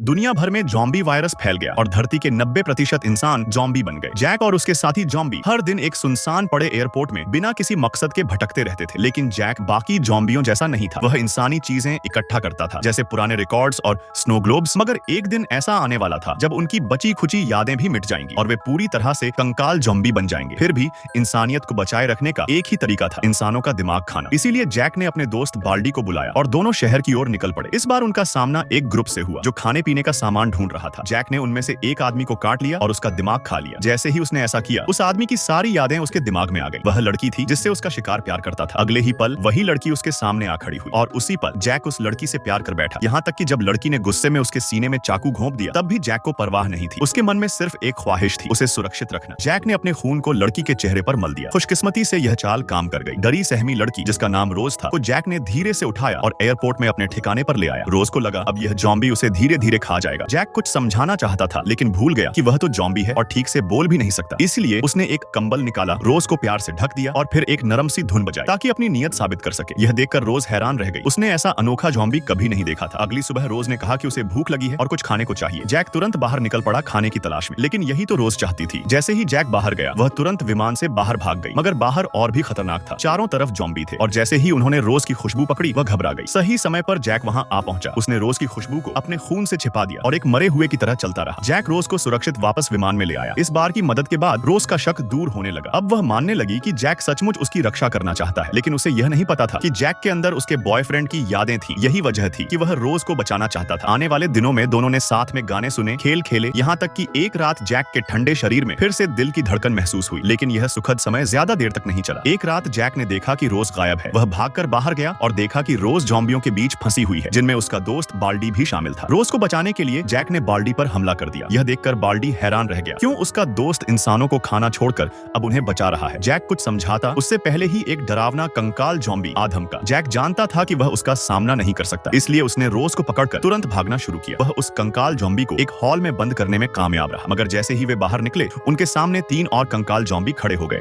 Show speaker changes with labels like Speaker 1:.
Speaker 1: दुनिया भर में जॉम्बी वायरस फैल गया और धरती के 90% इंसान जॉम्बी बन गए। जैक और उसके साथी जॉम्बी हर दिन एक सुनसान पड़े एयरपोर्ट में बिना किसी मकसद के भटकते रहते थे, लेकिन जैक बाकी जॉम्बियों जैसा नहीं था। वह इंसानी चीजें इकट्ठा करता था, जैसे पुराने रिकॉर्ड्स और स्नो ग्लोब्स। मगर एक दिन ऐसा आने वाला था जब उनकी बची खुची यादें भी मिट जाएंगी और वे पूरी तरह से कंकाल जॉम्बी बन जाएंगे। फिर भी इंसानियत को बचाए रखने का एक ही तरीका था, इंसानों का दिमाग खाना। इसीलिए जैक ने अपने दोस्त बाल्डी को बुलाया और दोनों शहर की ओर निकल पड़े। इस बार उनका सामना एक ग्रुप से हुआ जो खाने पीने का सामान ढूंढ रहा था। जैक ने उनमें से एक आदमी को काट लिया और उसका दिमाग खा लिया। जैसे ही उसने ऐसा किया, उस आदमी की सारी यादें उसके दिमाग में आ गई। वह लड़की थी जिससे उसका शिकार प्यार करता था। अगले ही पल वही लड़की उसके सामने आ खड़ी हुई और उसी पल जैक उस लड़की से प्यार कर बैठा। यहाँ तक कि जब लड़की ने गुस्से में उसके सीने में चाकू घोंप दिया, तब भी जैक को परवाह नहीं थी। उसके मन में सिर्फ एक ख्वाहिश थी, उसे सुरक्षित रखना। जैक ने अपने खून को लड़की के चेहरे पर मल दिया। खुशकिस्मती से यह चाल काम कर गई। डरी सहमी लड़की, जिसका नाम रोज था, को जैक ने धीरे से उठाया और एयरपोर्ट में अपने ठिकाने पर ले आया। रोज को लगा अब यह जॉम्बी उसे धीरे धीरे खा जाएगा। जैक कुछ समझाना चाहता था, लेकिन भूल गया कि वह तो जॉम्बी है और ठीक से बोल भी नहीं सकता। इसलिए उसने एक कंबल निकाला, रोज को प्यार से ढक दिया और फिर एक नरम सी धुन बजाई ताकि अपनी नीयत साबित कर सके। यह देखकर रोज हैरान रह गई। उसने ऐसा अनोखा जॉम्बी कभी नहीं देखा था। अगली सुबह रोज ने कहा कि उसे भूख लगी है और कुछ खाने को चाहिए। जैक तुरंत बाहर निकल पड़ा खाने की तलाश में, लेकिन यही तो रोज चाहती थी। जैसे ही जैक बाहर गया, वह तुरंत विमान से बाहर भाग गई। मगर बाहर और भी खतरनाक था। चारों तरफ जॉम्बी थे और जैसे ही उन्होंने रोज की खुशबू पकड़ी, वह घबरा गई। सही समय पर जैक वहां आ पहुंचा। उसने रोज की खुशबू को अपने खून से छिपा दिया और एक मरे हुए की तरह चलता रहा। जैक रोज को सुरक्षित वापस विमान में ले आया। इस बार की मदद के बाद रोज का शक दूर होने लगा। अब वह मानने लगी कि जैक सचमुच उसकी रक्षा करना चाहता है, लेकिन उसे यह नहीं पता था कि जैक के अंदर उसके बॉयफ्रेंड की यादें थी। यही वजह थी कि वह रोज को बचाना चाहता था। आने वाले दिनों में दोनों ने साथ में गाने सुने, खेल खेले, यहाँ तक कि एक रात जैक के ठंडे शरीर में फिर से दिल की धड़कन महसूस हुई। लेकिन यह सुखद समय ज्यादा देर तक नहीं चला। एक रात जैक ने देखा कि रोज गायब है। वह भागकर बाहर गया और देखा कि रोज जॉम्बियों के बीच फंसी हुई है, जिनमें उसका दोस्त बाल्डी भी शामिल था। रोज को बचाने के लिए जैक ने बाल्डी पर हमला कर दिया। यह देखकर बाल्डी हैरान रह गया, क्यों उसका दोस्त इंसानों को खाना छोड़कर अब उन्हें बचा रहा है। जैक कुछ समझाता उससे पहले ही एक डरावना कंकाल जॉम्बी आ धमका। जैक जानता था कि वह उसका सामना नहीं कर सकता, इसलिए उसने रोज को पकड़कर तुरंत भागना शुरू किया। वह उस कंकाल जॉम्बी को एक हॉल में बंद करने में कामयाब रहा। मगर जैसे ही वे बाहर निकले, उनके सामने 3 और कंकाल जॉम्बी खड़े हो गए।